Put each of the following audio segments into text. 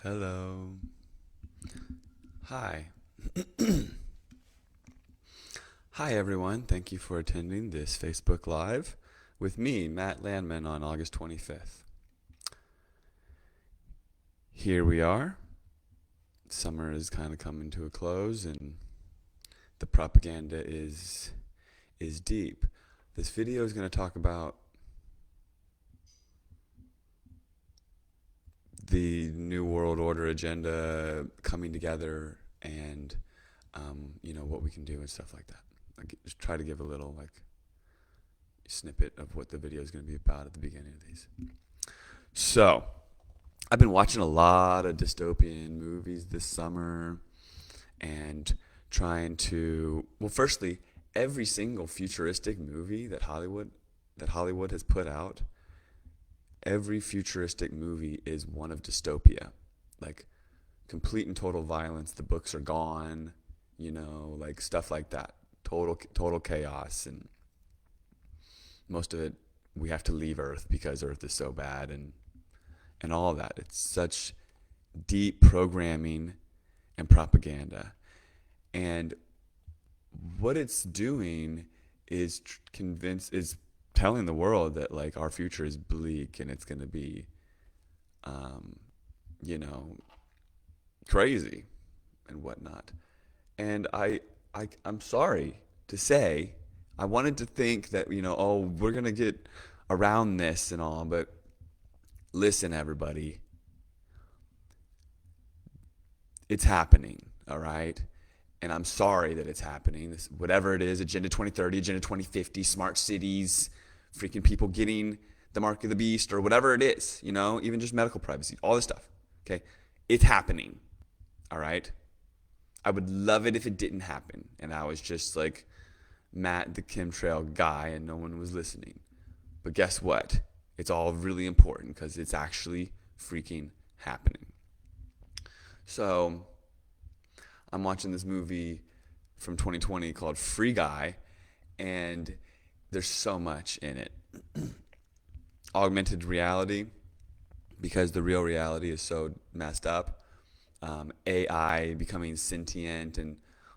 Hello. Hi. Hi, everyone. Thank you for attending this Facebook Live with me, Matt Landman, on August 25th. Here we are. Summer is kind of coming to a close, and the propaganda is deep. This video is going to talk about the New World Order agenda coming together and, what we can do and stuff like that. Just try to give a little, snippet of what the video is going to be about at the beginning of these. So, I've been watching a lot of dystopian movies this summer and trying to, well, firstly, every single futuristic movie that Hollywood has put out, every futuristic movie is one of dystopia. Like complete and total violence, the books are gone, like stuff like that. Total chaos, and most of it we have to leave Earth because Earth is so bad, and all of that. It's such deep programming and propaganda. And what it's doing is is telling the world that like our future is bleak and it's going to be um you know crazy and whatnot. And I'm sorry to say, I wanted to think that, oh, we're going to get around this and all, but listen, everybody, it's happening, all right? And I'm sorry that it's happening. Whatever it is, Agenda 2030, Agenda 2050, smart cities, freaking people getting the mark of the beast, or whatever it is, even just medical privacy, all this stuff, okay? It's happening, all right? I would love it if it didn't happen and I was just like Matt, the chemtrail guy, and no one was listening. But guess what? It's all really important because it's actually freaking happening. So I'm watching this movie from 2020 called Free Guy, and there's so much in it. Augmented reality, because the real reality is so messed up. AI becoming sentient and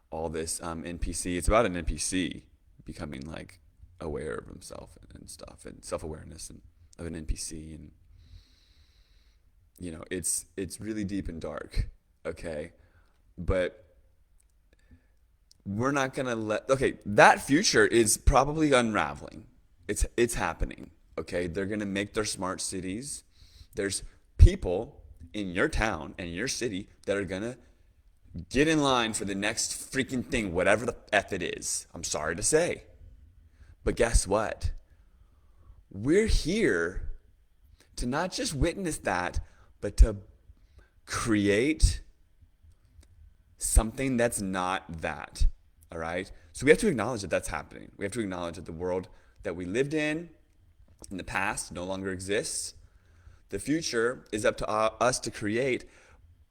all this NPC. It's about an NPC becoming like aware of himself and stuff, and self-awareness and of an NPC, and it's really deep and dark. Okay, but we're not gonna let. Okay, that future is probably unraveling. It's happening. Okay, they're gonna make their smart cities. There's people in your town and your city that are gonna get in line for the next freaking thing, whatever the F it is. I'm sorry to say. But guess what? We're here to not just witness that, but to create something that's not that. All right? So we have to acknowledge that that's happening. We have to acknowledge that the world that we lived in the past no longer exists. The future is up to us to create,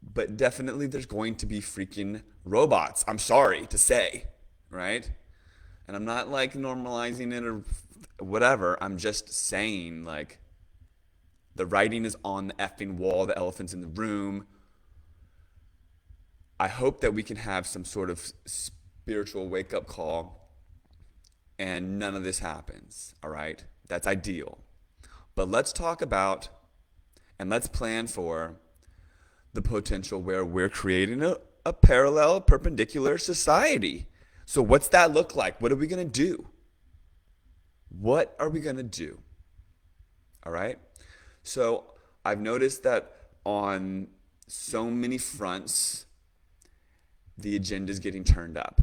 but definitely there's going to be freaking robots. I'm sorry to say, right? And I'm not like normalizing it or whatever. I'm just saying, like, the writing is on the effing wall, the elephant's in the room. I hope that we can have some sort of spiritual wake up call and none of this happens, all right? That's ideal. But let's talk about and let's plan for the potential where we're creating a parallel, perpendicular society. So, what's that look like? What are we going to do? What are we going to do? All right. So, I've noticed that on so many fronts, the agenda is getting turned up.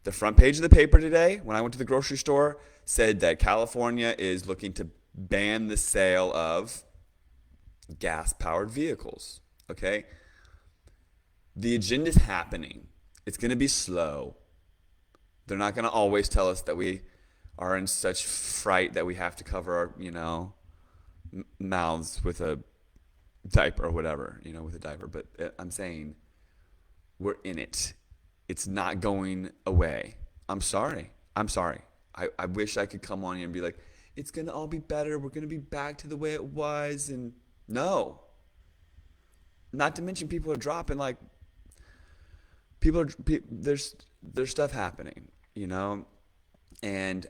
The front page of the paper today, when I went to the grocery store, said that California is looking to ban the sale of gas powered vehicles. Okay. The agenda is happening. It's going to be slow. They're not going to always tell us that we are in such fright that we have to cover our, mouths with a diaper or whatever, with a diaper. But I'm saying we're in it. It's not going away. I'm sorry. I'm sorry. I wish I could come on here and be like, it's going to all be better. We're going to be back to the way it was. And no, Not to mention people are dropping like people are there's stuff happening, you know, and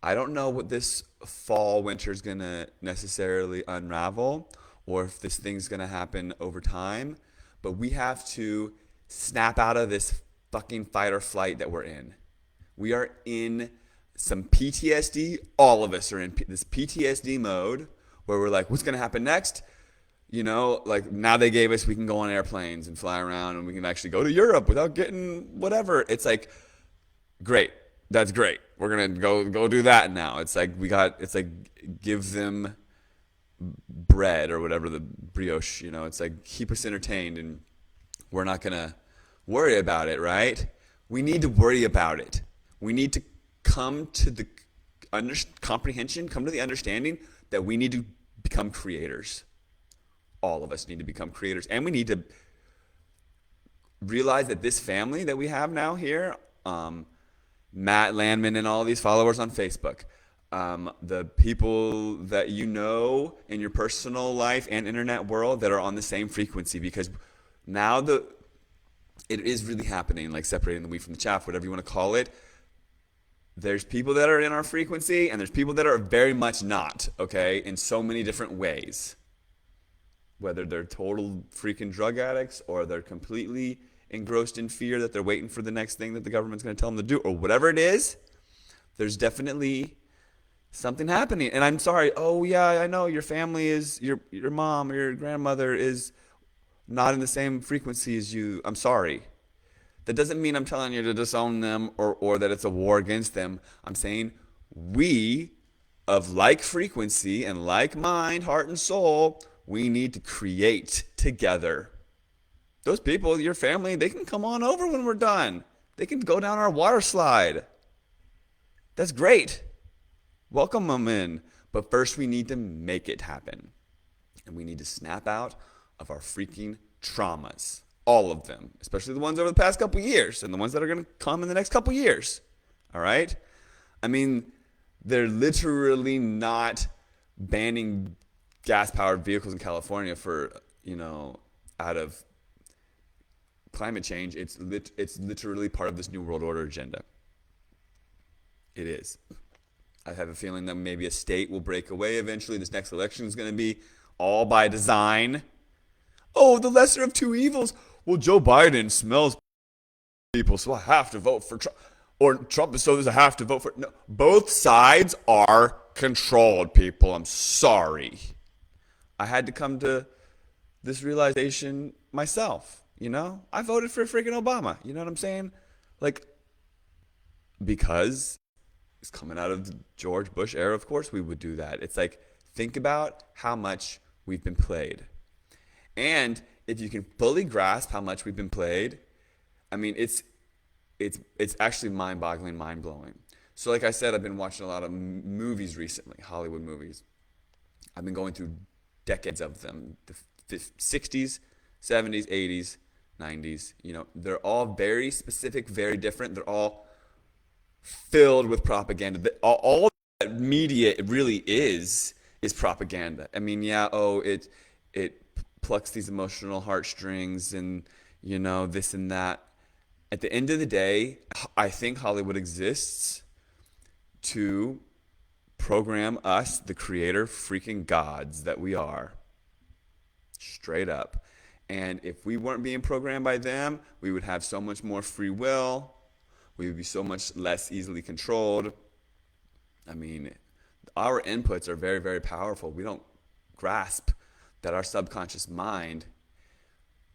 I don't know what this fall winter is gonna necessarily unravel, or if this thing's gonna happen over time. But we have to snap out of this fucking fight or flight that we're in. We are in some PTSD. All of us are in this PTSD mode where we're like, what's gonna happen next? You know, like now they gave us we can go on airplanes and fly around and we can actually go to Europe without getting whatever. It's like great. That's great. We're gonna go do that now. It's like it's like give them bread or whatever, the brioche, you know, it's like keep us entertained and we're not gonna worry about it, right? We need to worry about it. We need to come to the comprehension, come to the understanding that we need to become creators. All of us need to become creators, and we need to realize that this family that we have now here, Matt Landman and all these followers on Facebook, the people that you know in your personal life and internet world that are on the same frequency, because now it is really happening, like separating the wheat from the chaff, whatever you want to call it. There's people that are in our frequency and there's people that are very much not, okay, in so many different ways. Whether they're total freaking drug addicts or they're completely engrossed in fear that they're waiting for the next thing that the government's going to tell them to do, or whatever it is, there's definitely something happening. And I'm sorry. Oh yeah, I know your family is your mom or your grandmother is not in the same frequency as you. I'm sorry. That doesn't mean I'm telling you to disown them or that it's a war against them. I'm saying we of like frequency and like mind, heart and soul, we need to create together. Those people, your family, they can come on over when we're done. They can go down our water slide. That's great. Welcome them in. But first we need to make it happen. And we need to snap out of our freaking traumas. All of them. Especially the ones over the past couple years and the ones that are going to come in the next couple years. All right? I mean, they're literally not banning gas-powered vehicles in California for, you know, out of climate change. It's literally part of this New World Order agenda. It is. I have a feeling that maybe a state will break away eventually. This next election is going to be all by design. Oh, the lesser of two evils. Well, Joe Biden smells people, so I have to vote for Trump. Or Trump is so there's a have to vote for. No, both sides are controlled, people. I'm sorry. I had to come to this realization myself, you know? I voted for freaking Obama, you know what I'm saying? Like, because it's coming out of the George Bush era, of course we would do that. It's like, think about how much we've been played. And if you can fully grasp how much we've been played, I mean, it's actually mind-boggling, mind-blowing. So like I said, I've been watching a lot of movies recently, Hollywood movies. I've been going through decades of them, the 60s, 70s, 80s, 90s. You know, they're all very specific, very different. They're all filled with propaganda. All that media really is propaganda. I mean, yeah, it plucks these emotional heartstrings and, you know, this and that. At the end of the day, I think Hollywood exists to program us, the creator freaking gods that we are. Straight up. And if we weren't being programmed by them, we would have so much more free will. We would be so much less easily controlled. I mean, our inputs are very, very powerful. We don't grasp that our subconscious mind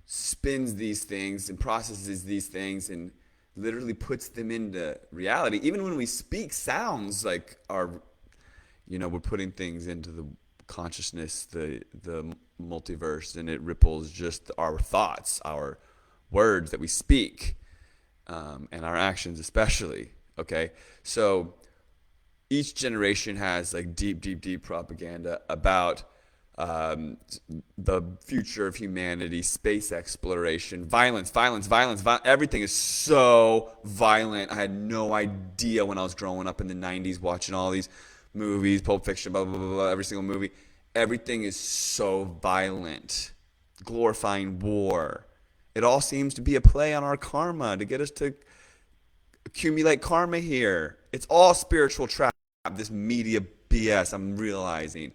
spins these things and processes these things and literally puts them into reality. Even when we speak, sounds like we're putting things into the consciousness, the multiverse, and it ripples just our thoughts, our words that we speak, and our actions especially. Okay, so each generation has like deep propaganda about the future of humanity, space exploration, violence. Everything is so violent. I had no idea when I was growing up in the 90s watching all these movies, Pulp Fiction, blah, blah, blah, blah, every single movie. Everything is so violent. glorifying war. It all seems to be a play on our karma to get us to accumulate karma here. It's all spiritual trap, this media BS, I'm realizing.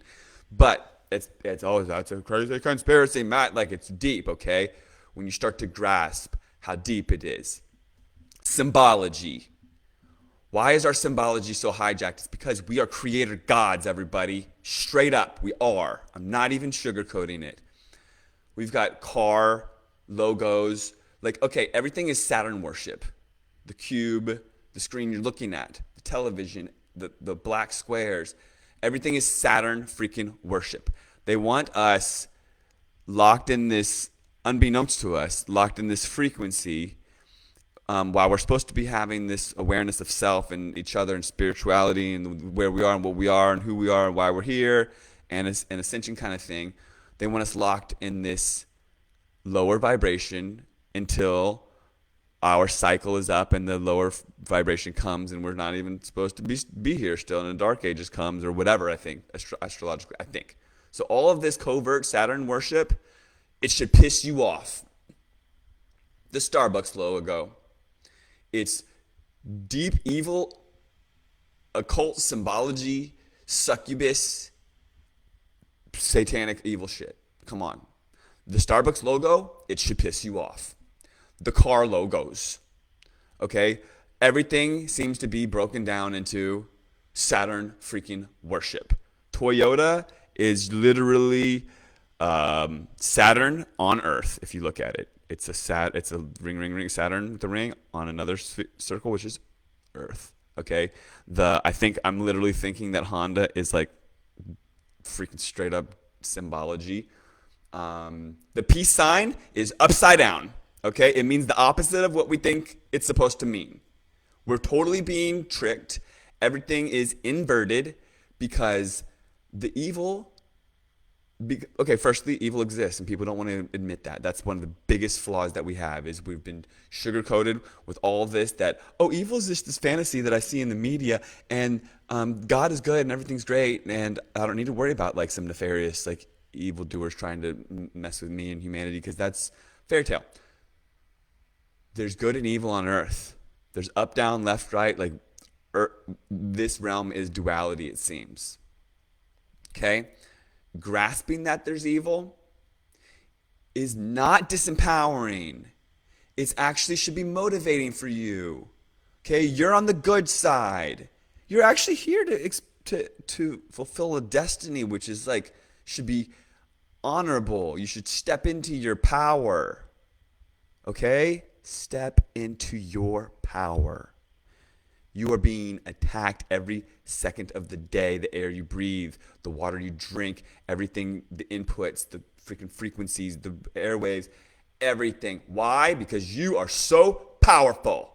But it's always, that's a crazy conspiracy, Matt. Like, it's deep, okay? When you start to grasp how deep it is. Symbology. Why is our symbology so hijacked? It's because we are creator gods, everybody. Straight up, we are. I'm not even sugarcoating it. We've got car logos. Like, okay, everything is Saturn worship. The cube, the screen you're looking at, the television, the black squares. Everything is Saturn freaking worship. They want us locked in this, unbeknownst to us, locked in this frequency, while we're supposed to be having this awareness of self and each other and spirituality and where we are and what we are and who we are and why we're here and an ascension kind of thing. They want us locked in this lower vibration until our cycle is up and the lower vibration comes and we're not even supposed to be here still, and the dark ages comes or whatever. I think astrologically, I think so. All of this covert Saturn worship, it should piss you off. The Starbucks logo, it's deep evil, occult symbology, succubus, satanic evil shit. Come on. The Starbucks logo, it should piss you off. The car logos, okay? Everything seems to be broken down into Saturn freaking worship. Toyota is literally Saturn on Earth, if you look at it. It's a ring, Saturn with the ring on another circle, which is Earth, okay? I'm literally thinking that Honda is like freaking straight up symbology. The peace sign is upside down, okay? It means the opposite of what we think it's supposed to mean. We're totally being tricked. Everything is inverted because the evil, okay, firstly, evil exists and people don't want to admit that. That's one of the biggest flaws that we have, is we've been sugar-coated with all of this that, oh, evil is just this fantasy that I see in the media, and God is good and everything's great, and I don't need to worry about like some nefarious like evildoers trying to mess with me and humanity, because that's fairy tale. There's good and evil on Earth. There's up, down, left, right. Like, this realm is duality, it seems. Okay? Grasping that there's evil is not disempowering. It actually should be motivating for you. Okay? You're on the good side. You're actually here to fulfill a destiny, which is like, should be honorable. You should step into your power. Okay? Step into your power. You are being attacked every second of the day. The air you breathe, the water you drink, everything, the inputs, the freaking frequencies, the airwaves, everything. Why? Because you are so powerful.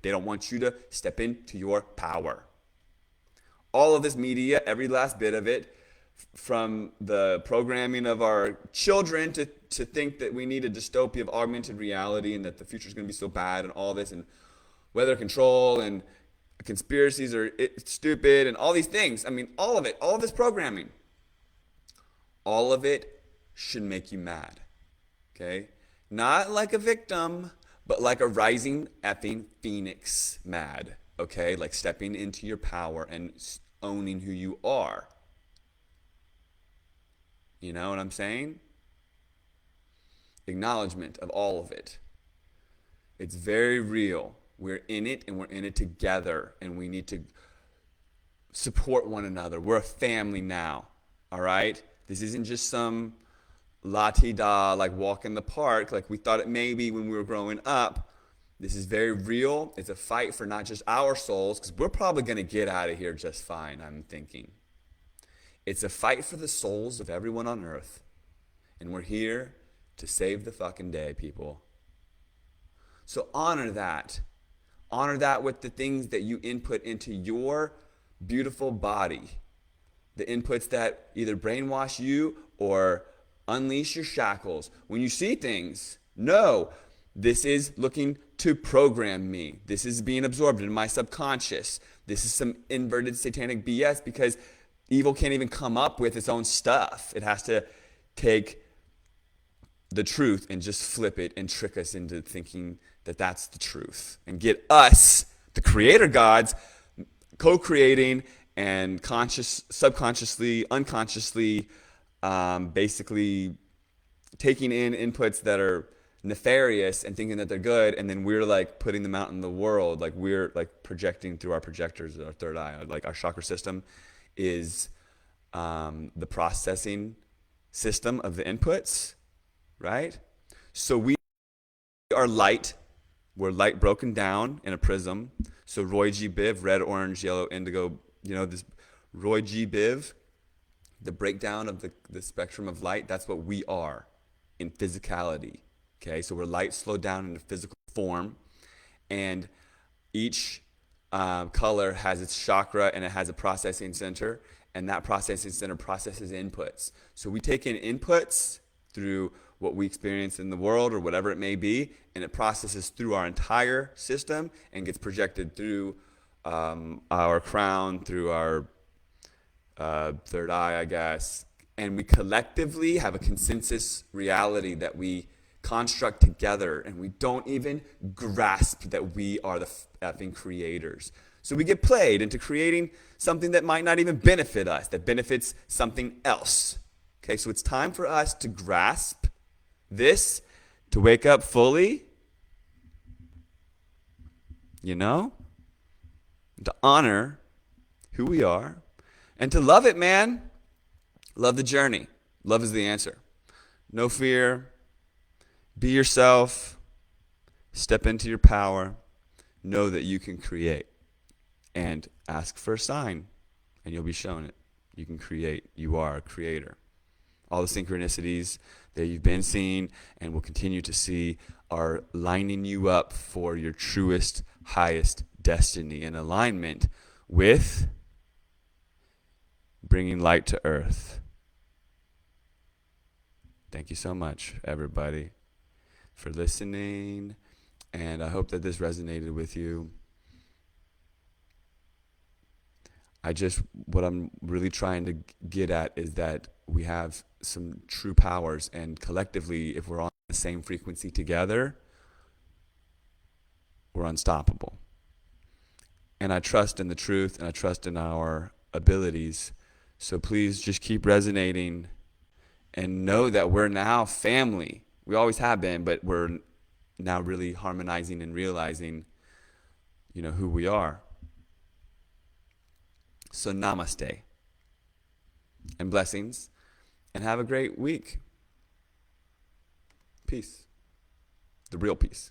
They don't want you to step into your power. All of this media, every last bit of it, from the programming of our children to think that we need a dystopia of augmented reality and that the future is going to be so bad and all this, and weather control and conspiracies are stupid and all these things. I mean, all of it, all of this programming, all of it should make you mad, okay? Not like a victim, but like a rising effing phoenix mad, okay? Like stepping into your power and owning who you are. You know what I'm saying? Acknowledgement of all of it. It's very real. We're in it and we're in it together, and we need to support one another. We're a family now, all right? This isn't just some la-ti-da, like walk in the park, like we thought it may be when we were growing up. This is very real. It's a fight for not just our souls, because we're probably going to get out of here just fine, I'm thinking. It's a fight for the souls of everyone on Earth. And we're here to save the fucking day, people. So honor that. Honor that with the things that you input into your beautiful body. The inputs that either brainwash you or unleash your shackles. When you see things, know this is looking to program me. This is being absorbed in my subconscious. This is some inverted satanic BS, because evil can't even come up with its own stuff. It has to take the truth and just flip it and trick us into thinking that that's the truth and get us, the creator gods, co-creating and subconsciously, unconsciously, basically taking in inputs that are nefarious and thinking that they're good, and then we're like putting them out in the world, like we're like projecting through our projectors, our third eye, like our chakra system is the processing system of the inputs, right? So we are light. We're light broken down in a prism. So Roy G. Biv, red, orange, yellow, indigo, this Roy G. Biv, the breakdown of the spectrum of light, that's what we are in physicality. Okay, so we're light slowed down into physical form, and each color has its chakra and it has a processing center, and that processing center processes inputs. So we take in inputs through what we experience in the world or whatever it may be, and it processes through our entire system and gets projected through our crown, through our third eye, I guess. And we collectively have a consensus reality that we construct together, and we don't even grasp that we are the effing creators. So we get played into creating something that might not even benefit us, that benefits something else. Okay, so it's time for us to grasp this, to wake up fully, to honor who we are, and to love it, man. Love the journey. Love is the answer. No fear. Be yourself. Step into your power. Know that you can create. And ask for a sign, and you'll be shown it. You can create. You are a creator. All the synchronicities that you've been seeing and will continue to see are lining you up for your truest, highest destiny in alignment with bringing light to earth. Thank you so much, everybody, for listening, and I hope that this resonated with you. What I'm really trying to get at is that we have some true powers, and collectively, if we're on the same frequency together, we're unstoppable. And I trust in the truth, and I trust in our abilities. So please just keep resonating and know that we're now family. We always have been, but we're now really harmonizing and realizing, who we are. So namaste and blessings, and have a great week. Peace. The real peace.